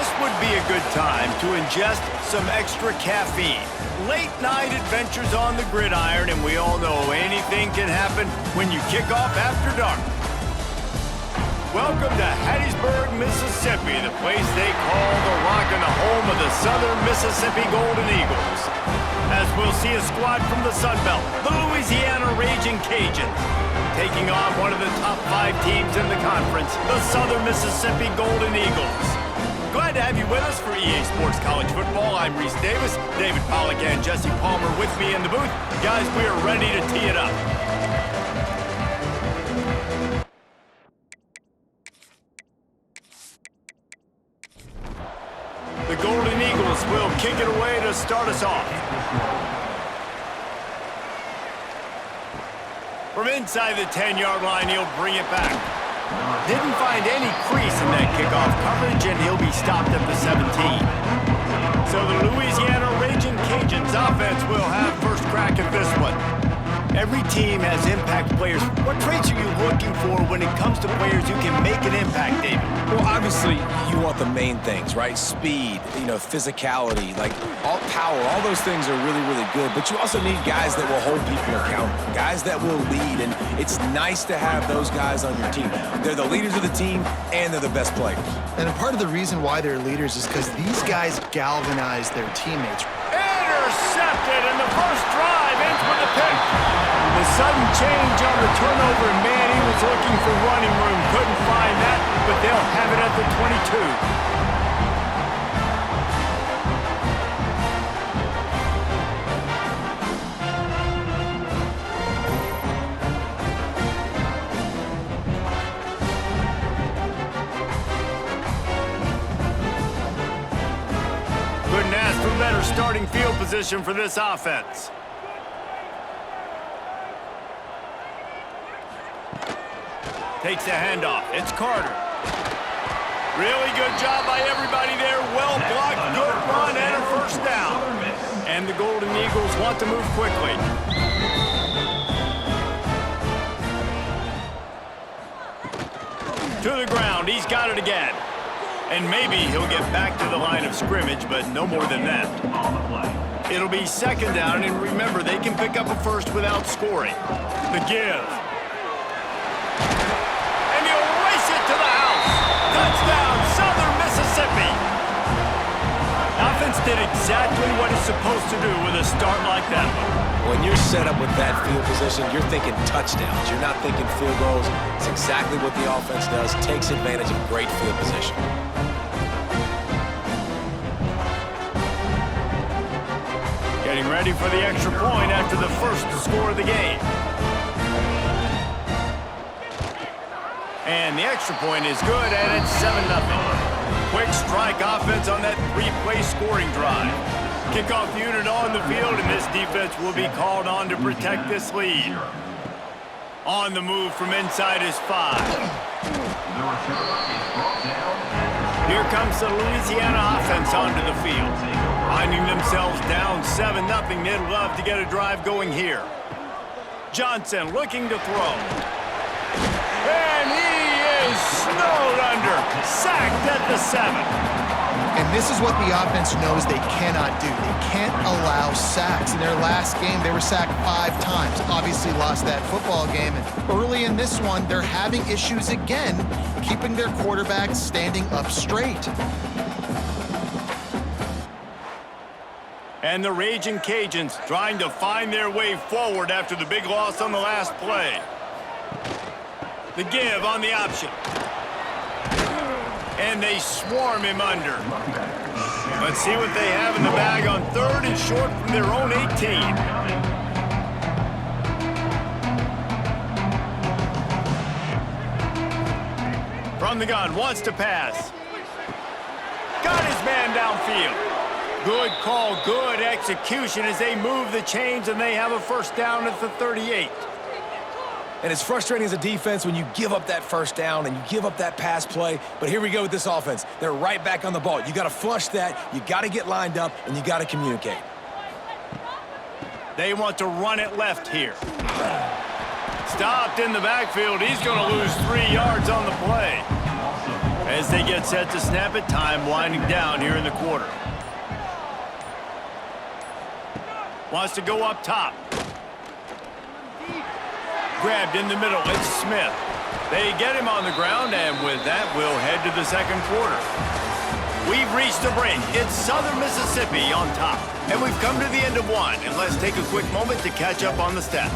This would be a good time to ingest some extra caffeine. Late night adventures on the gridiron, and we all know anything can happen when you kick off after dark. Welcome to Hattiesburg, Mississippi, the place they call the Rock and the home of the Southern Mississippi Golden Eagles. As we'll see a squad from the Sun Belt, the Louisiana Raging Cajuns, taking on one of the top 5 teams in the conference, the Southern Mississippi Golden Eagles. Glad to have you with us for EA Sports College Football. I'm Reese Davis, David Pollack and Jesse Palmer with me in the booth. Guys, we are ready to tee it up. The Golden Eagles will kick it away to start us off. From inside the 10-yard line, he'll bring it back. Didn't find any crease in that kickoff coverage, and he'll be stopped at the 17. So the Louisiana Raging Cajuns offense will have first crack at this one. Every team has impact players. What traits are you looking for when it comes to players who can make an impact, David? Well, obviously, you want the main things, right? Speed, physicality, like all power, all those things are really, really good. But you also need guys that will hold people accountable, guys that will lead. And it's nice to have those guys on your team. They're the leaders of the team, and they're the best players. And a part of the reason why they're leaders is because these guys galvanize their teammates. Intercepted, and the first drive ends with a pick. The sudden change on the turnover, and man, he was looking for running room. Couldn't find that, but they'll have it at the 22. Couldn't ask for better starting field position for this offense. Takes the handoff. It's Carter. Really good job by everybody there. Well blocked, good run, and a first down. And the Golden Eagles want to move quickly. To the ground. He's got it again. And maybe he'll get back to the line of scrimmage, but no more than that. It'll be second down, and remember, they can pick up a first without scoring. The give. To the house. Touchdown, Southern Mississippi. Offense did exactly what it's supposed to do with a start like that one. When you're set up with that field position, you're thinking touchdowns. You're not thinking field goals. It's exactly what the offense does. Takes advantage of great field position. Getting ready for the extra point after the first score of the game. And the extra point is good, and it's 7-0. Quick strike offense on that 3-play scoring drive. Kickoff unit on the field, and this defense will be called on to protect this lead. On the move from inside is 5. Here comes the Louisiana offense onto the field. Finding themselves down 7-0, they'd love to get a drive going here. Johnson looking to throw. And he is snowed under, sacked at the 7. And this is what the offense knows they cannot do. They can't allow sacks. In their last game, they were sacked 5 times. Obviously lost that football game. And early in this one, they're having issues again, keeping their quarterback standing up straight. And the Raging Cajuns trying to find their way forward after the big loss on the last play. The give on the option. And they swarm him under. Let's see what they have in the bag on 3rd and short from their own 18. From the gun, wants to pass. Got his man downfield. Good call, good execution as they move the chains, and they have a first down at the 38. And it's frustrating as a defense when you give up that first down and you give up that pass play. But here we go with this offense. They're right back on the ball. You got to flush that. You got to get lined up, and you got to communicate. They want to run it left here. Stopped in the backfield. He's going to lose 3 yards on the play. As they get set to snap it, time winding down here in the quarter. Wants to go up top. Grabbed in the middle, it's Smith. They get him on the ground, and with that, we'll head to the second quarter. We've reached the break. It's Southern Mississippi on top. And we've come to the end of one, and let's take a quick moment to catch up on the stats.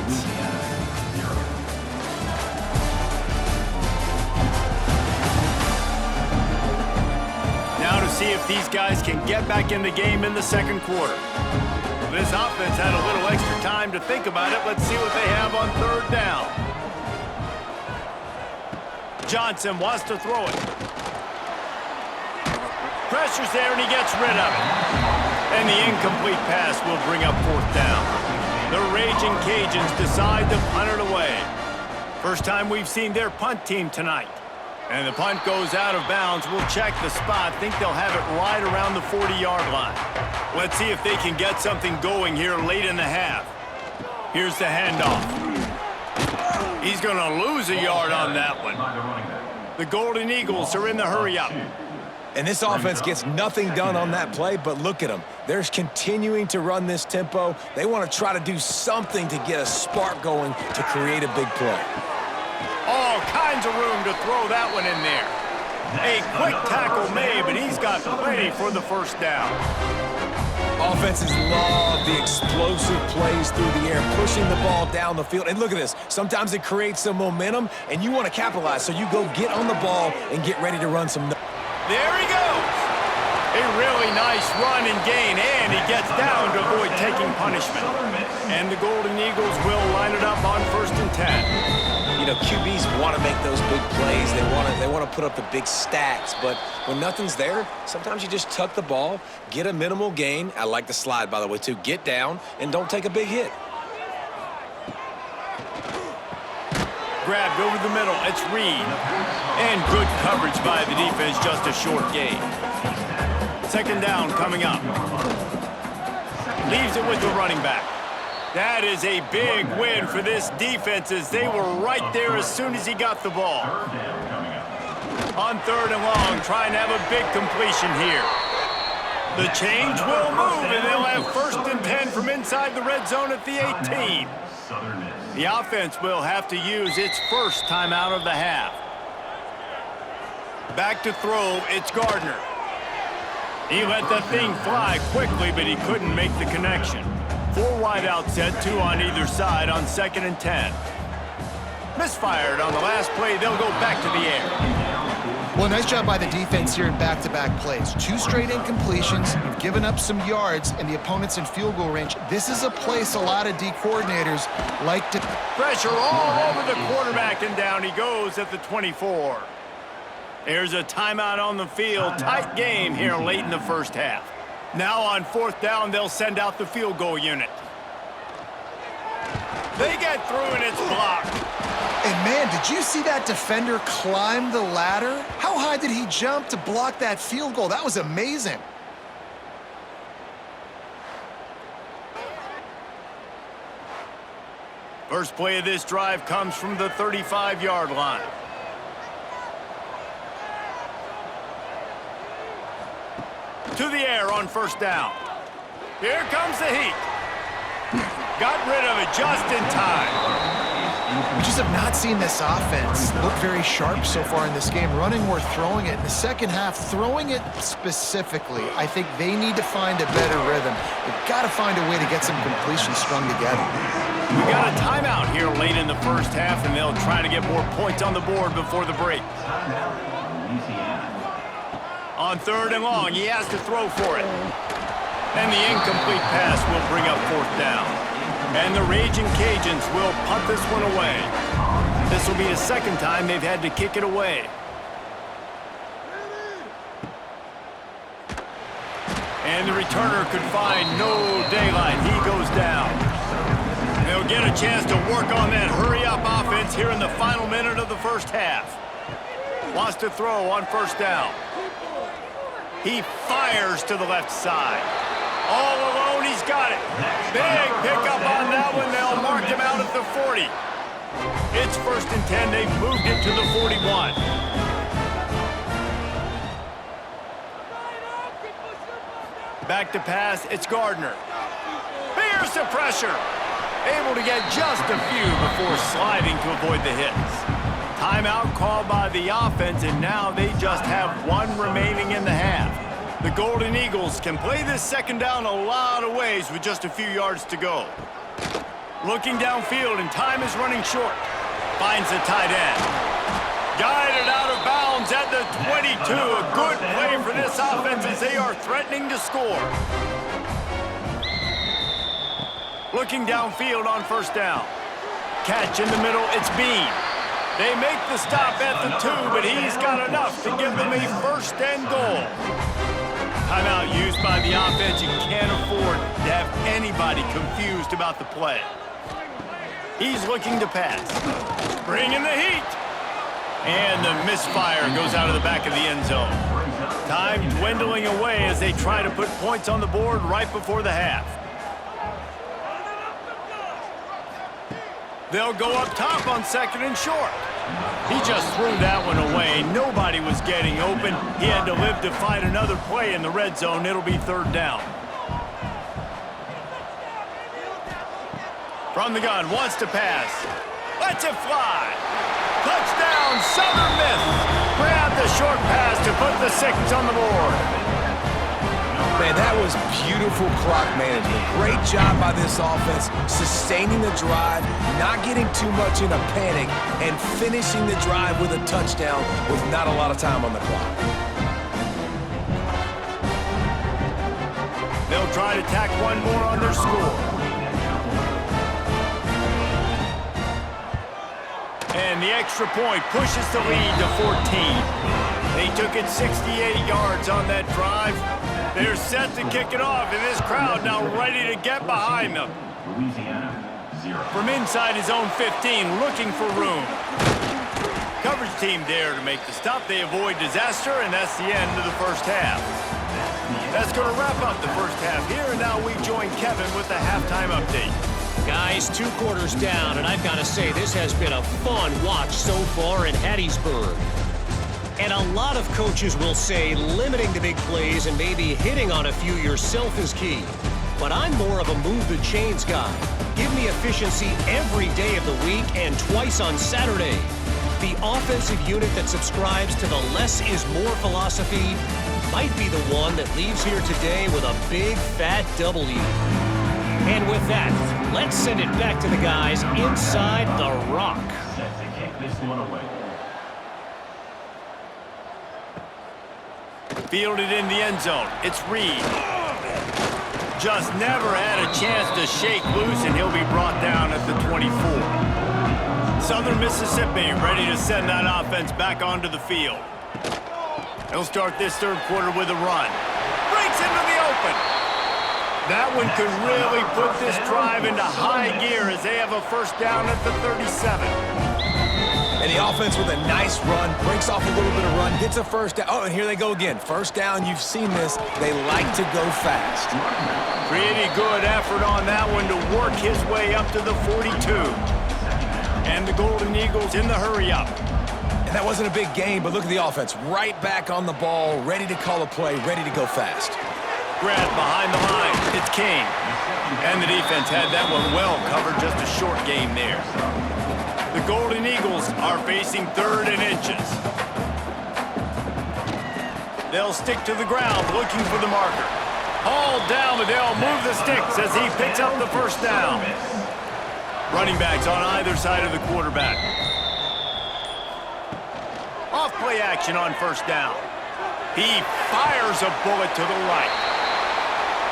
Now to see if these guys can get back in the game in the second quarter. This offense had a little extra time to think about it. Let's see what they have on third down. Johnson wants to throw it. Pressure's there, and he gets rid of it. And the incomplete pass will bring up fourth down. The Raging Cajuns decide to punt it away. First time we've seen their punt team tonight. And the punt goes out of bounds. We'll check the spot. Think they'll have it right around the 40-yard line. Let's see if they can get something going here late in the half. Here's the handoff. He's going to lose a yard on that one. The Golden Eagles are in the hurry-up. And this offense gets nothing done on that play, but look at them. They're continuing to run this tempo. They want to try to do something to get a spark going to create a big play. All kinds of room to throw that one in there. A quick tackle made, but he's got plenty for the first down. Offenses love the explosive plays through the air, pushing the ball down the field. And look at this. Sometimes it creates some momentum, and you want to capitalize. So you go get on the ball and get ready to run some. There he goes. A really nice run and gain, and he gets down to avoid taking punishment. And the Golden Eagles will line it up on 1st and 10. You know, QBs want to make those big plays. They want to put up the big stats. But when nothing's there, sometimes you just tuck the ball, get a minimal gain. I like the slide, by the way, too. Get down and don't take a big hit. Grabbed over the middle. It's Reed. And good coverage by the defense, just a short gain. Second down coming up. Leaves it with the running back. That is a big win for this defense as they were right there as soon as he got the ball. On third and long, trying to have a big completion here. The change will move, and they'll have 1st and 10 from inside the red zone at the 18. The offense will have to use its first timeout of the half. Back to throw, it's Gardner. He let that thing fly quickly, but he couldn't make the connection. 4 wide out set, 2 on either side on 2nd and 10. Misfired on the last play. They'll go back to the air. Well, nice job by the defense here in back-to-back plays. 2 straight incompletions. You've given up some yards, and the opponent's in field goal range. This is a place a lot of D coordinators like to... Pressure all over the quarterback, and down he goes at the 24. There's a timeout on the field. Tight game here late in the first half. Now on 4th down, they'll send out the field goal unit. They get through, and it's blocked. And man, did you see that defender climb the ladder? How high did he jump to block that field goal? That was amazing. First play of this drive comes from the 35-yard line. To the air on 1st down. Here comes the heat. Got rid of it just in time. We just have not seen this offense look very sharp so far in this game. Running or throwing it in the second half, throwing it specifically. I think they need to find a better rhythm. They've got to find a way to get some completions strung together. We got a timeout here late in the first half, and they'll try to get more points on the board before the break. On 3rd and long, he has to throw for it. And the incomplete pass will bring up 4th down. And the Raging Cajuns will punt this one away. This will be the second time they've had to kick it away. And the returner could find no daylight. He goes down. They'll get a chance to work on that hurry-up offense here in the final minute of the first half. Wants to throw on 1st down. He fires to the left side. All alone, he's got it. Big pickup on that one. They'll mark him out at the 40. It's 1st and 10. They've moved it to the 41. Back to pass, it's Gardner. Here's the pressure. Able to get just a few before sliding to avoid the hits. Timeout called by the offense, and now they just have one remaining in the half. The Golden Eagles can play this second down a lot of ways with just a few yards to go. Looking downfield, and time is running short. Finds the tight end. Guided out of bounds at the 22. A good play for this offense as they are threatening to score. Looking downfield on first down. Catch in the middle, it's Bean. They make the stop at the 2, but he's got enough to give them a first and goal. Timeout used by the offense. You can't afford to have anybody confused about the play. He's looking to pass. Bringing the heat. And the misfire goes out of the back of the end zone. Time dwindling away as they try to put points on the board right before the half. They'll go up top on second and short. He just threw that one away. Nobody was getting open. He had to live to fight another play in the red zone. It'll be third down. From the gun, wants to pass. Lets it fly. Touchdown, Southern Miss. Grab the short pass to put the 6 on the board. Man, that was beautiful clock management. Great job by this offense, sustaining the drive, not getting too much in a panic, and finishing the drive with a touchdown with not a lot of time on the clock. They'll try to tack one more on their score. And the extra point pushes the lead to 14. They took it 68 yards on that drive. They're set to kick it off, and this crowd now ready to get behind them. Louisiana, 0. From inside his own 15, looking for room. Coverage team there to make the stop. They avoid disaster, and that's the end of the first half. That's going to wrap up the first half here, and now we join Kevin with the halftime update. Guys, 2 quarters down, and I've got to say, this has been a fun watch so far in Hattiesburg. And a lot of coaches will say limiting the big plays and maybe hitting on a few yourself is key. But I'm more of a move the chains guy. Give me efficiency every day of the week and twice on Saturday. The offensive unit that subscribes to the less is more philosophy might be the one that leaves here today with a big fat W. And with that, let's send it back to the guys inside the rock. Set to kick this one away. Fielded in the end zone. It's Reed. Just never had a chance to shake loose, and he'll be brought down at the 24. Southern Mississippi ready to send that offense back onto the field. He'll start this third quarter with a run. Breaks into the open. That one could really put this drive into high gear as they have a first down at the 37. And the offense with a nice run, breaks off a little bit of run, gets a first down. Oh, and here they go again. First down, you've seen this. They like to go fast. Pretty good effort on that one to work his way up to the 42. And the Golden Eagles in the hurry-up. And that wasn't a big game, but look at the offense. Right back on the ball, ready to call a play, ready to go fast. Grab behind the line. It's King. And the defense had that one well covered. Just a short game there. The Golden Eagles are facing 3rd and inches. They'll stick to the ground looking for the marker. Hauled down, but they'll move the sticks as he picks up the first down. Running backs on either side of the quarterback. Off play action on first down. He fires a bullet to the right.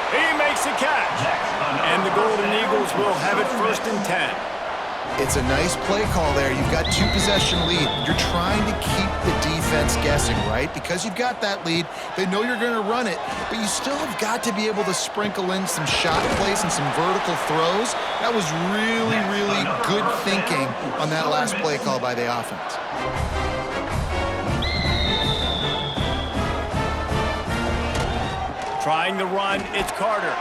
He makes a catch. And the Golden Eagles will have it 1st and 10. It's a nice play call there. You've got 2-possession lead. You're trying to keep the defense guessing, right? Because you've got that lead. They know you're going to run it, but you still have got to be able to sprinkle in some shot plays and some vertical throws. That was really, really good thinking on that last play call by the offense. Trying to run, it's Carter.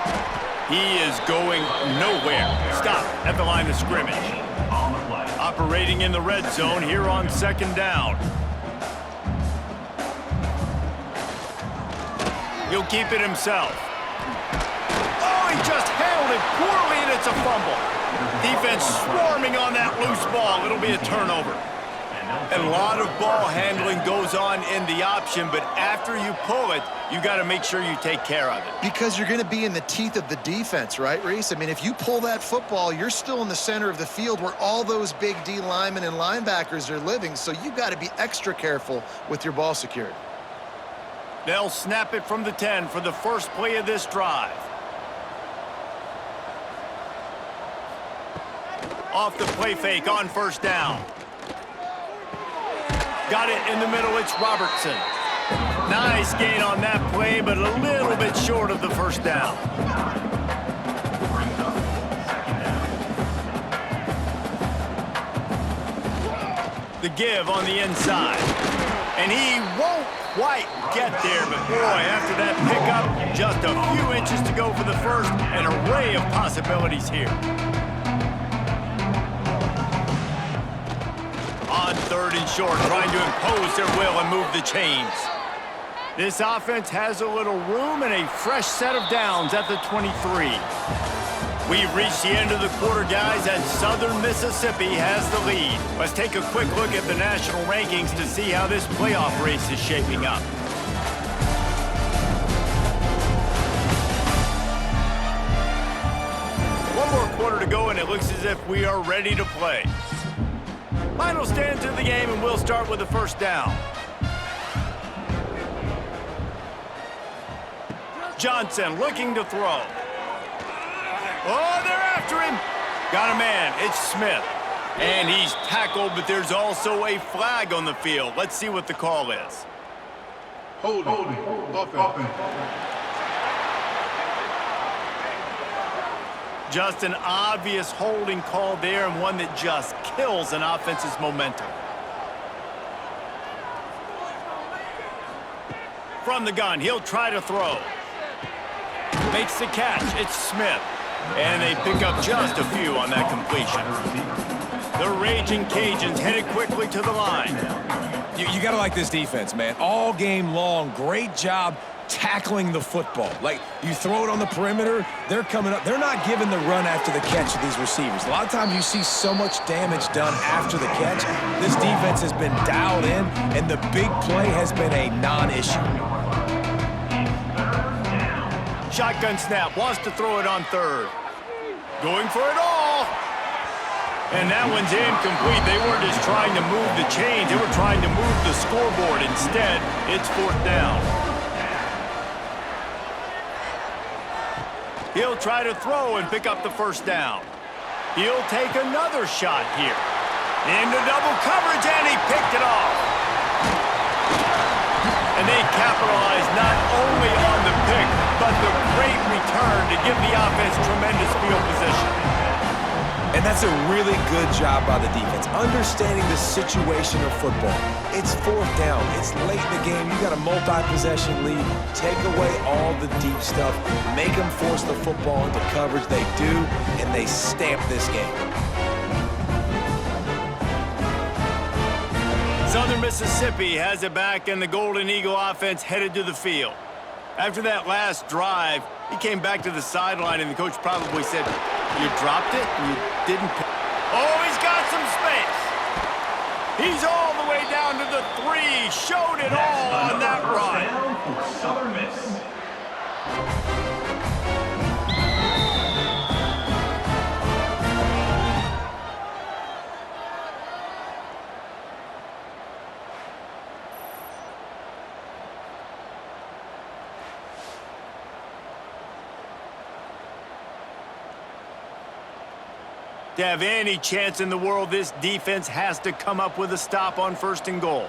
He is going nowhere. Stop at the line of scrimmage. Operating in the red zone here on 2nd down. He'll keep it himself. just handled it poorly, and it's a fumble. Defense swarming on that loose ball. It'll be a turnover. A lot of ball handling goes on in the option, but after you pull it, you got to make sure you take care of it. Because you're going to be in the teeth of the defense, right, Reese? I mean, if you pull that football, you're still in the center of the field where all those big D linemen and linebackers are living, so you got to be extra careful with your ball security. They'll snap it from the 10 for the first play of this drive. Off the play fake on first down. Got it in the middle, it's Robertson. Nice gain on that play, but a little bit short of the first down. The give on the inside. And he won't quite get there, but boy, after that pickup, just a few inches to go for the first, an array of possibilities here. On third and short, trying to impose their will and move the chains. This offense has a little room and a fresh set of downs at the 23. We've reached the end of the quarter, guys, and Southern Mississippi has the lead. Let's take a quick look at the national rankings to see how this playoff race is shaping up. One more quarter to go, and it looks as if we are ready to play. Final stands of the game, and we'll start with the first down. Johnson looking to throw. Oh, they're after him. Got a man. It's Smith. And he's tackled, but there's also a flag on the field. Let's see what the call is. Holding. Offense. Just an obvious holding call there, and one that just kills an offense's momentum. From the gun, he'll try to throw. Makes the catch. It's Smith. And they pick up just a few on that completion. The Raging Cajuns headed quickly to the line. You got to like this defense, man. All game long, great job tackling the football. Like, you throw it on the perimeter, they're coming up. They're not giving the run after the catch to these receivers. A lot of times you see so much damage done after the catch. This defense has been dialed in, and the big play has been a non-issue. Shotgun snap, wants to throw it on third. Going for it all. And that one's incomplete. They weren't just trying to move the chains, they were trying to move the scoreboard. Instead, it's fourth down. He'll try to throw and pick up the first down. He'll take another shot here. Into double coverage, and he picked it off. And they capitalize not only on the pick, but the great return to give the offense tremendous field position. And that's a really good job by the defense, understanding the situation of football. It's fourth down. It's late in the game. You got a multi-possession lead. Take away all the deep stuff. Make them force the football into coverage. They do, and they stamp this game. Southern Mississippi has it back, and the Golden Eagle offense headed to the field. After that last drive, he came back to the sideline, and the coach probably said, "You dropped it? You didn't pick." Oh, he's got some space. He's all the way down to the 3. Showed it all on that run. For Southern Miss. To have any chance in the world, this defense has to come up with a stop on first and goal.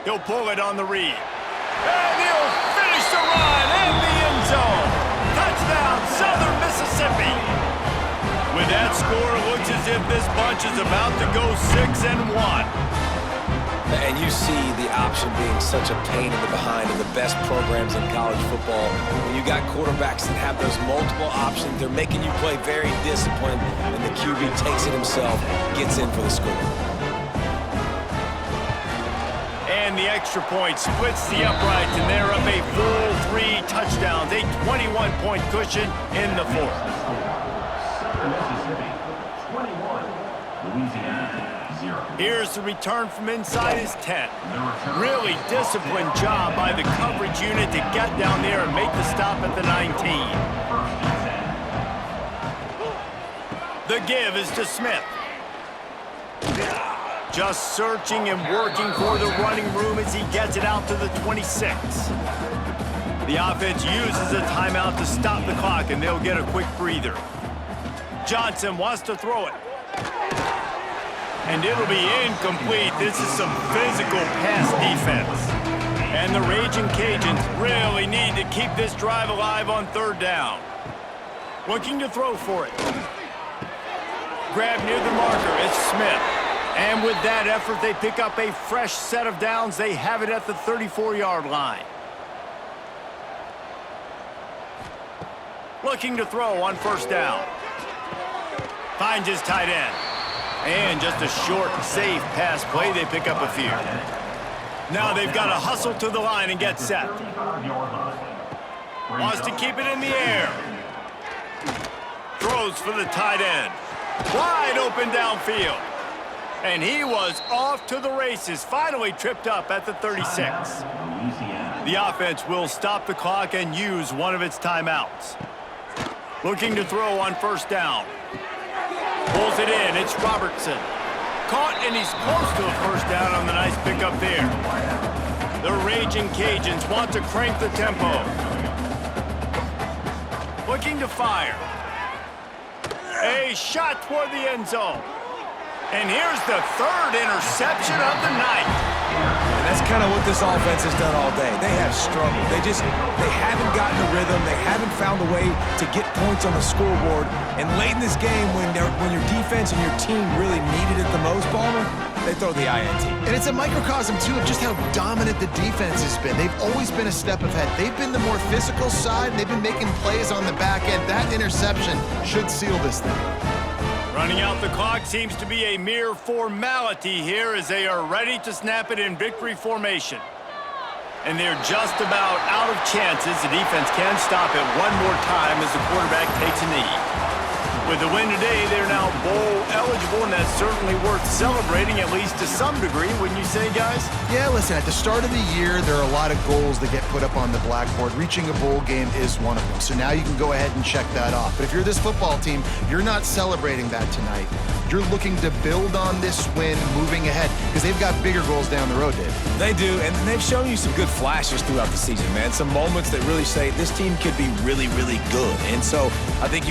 He'll pull it on the read. And he'll finish the run in the end zone. Touchdown, Southern Mississippi. With that score, it looks as if this bunch is about to go 6-1. And you see the option being such a pain in the behind of the best programs in college football. When you got quarterbacks that have those multiple options, they're making you play very disciplined, and the QB takes it himself, gets in for the score. And the extra point splits the uprights, and they're up a full 3 touchdowns, a 21-point cushion in the fourth. Southern Mississippi, 21. Louisiana, 0. Here's the return from inside his 10. Really disciplined job by the coverage unit to get down there and make the stop at the 19. The give is to Smith. Just searching and working for the running room as he gets it out to the 26. The offense uses a timeout to stop the clock, and they'll get a quick breather. Johnson wants to throw it. And it'll be incomplete. This is some physical pass defense. And the Raging Cajuns really need to keep this drive alive on third down. Looking to throw for it. Grab near the marker, it's Smith. And with that effort, they pick up a fresh set of downs. They have it at the 34-yard line. Looking to throw on first down. Finds his tight end. And just a short, safe pass play. They pick up a few. Now they've got to hustle to the line and get set. Wants to keep it in the air. Throws for the tight end. Wide open downfield. And he was off to the races, finally tripped up at the 36. The offense will stop the clock and use one of its timeouts. Looking to throw on first down. Pulls it in, it's Robertson. Caught, and he's close to a first down on the nice pickup there. The Raging Cajuns want to crank the tempo. Looking to fire. A shot toward the end zone. And here's the third interception of the night. And that's kind of what this offense has done all day. They have struggled. They haven't gotten a rhythm. They haven't found a way to get points on the scoreboard. And late in this game, when your defense and your team really needed it the most, Palmer, they throw the INT. And it's a microcosm, too, of just how dominant the defense has been. They've always been a step ahead. They've been the more physical side, and they've been making plays on the back end. That interception should seal this thing. Running out the clock seems to be a mere formality here as they are ready to snap it in victory formation. And they're just about out of chances. The defense can stop it one more time as the quarterback takes a knee. With the win today, they're now bowl eligible, and that's certainly worth celebrating, at least to some degree, wouldn't you say, guys? Yeah, listen, at the start of the year, there are a lot of goals that get put up on the blackboard. Reaching a bowl game is one of them. So now you can go ahead and check that off. But if you're this football team, you're not celebrating that tonight. You're looking to build on this win moving ahead because they've got bigger goals down the road, Dave. They do, and they've shown you some good flashes throughout the season, man. Some moments that really say this team could be really, really good. And so I think you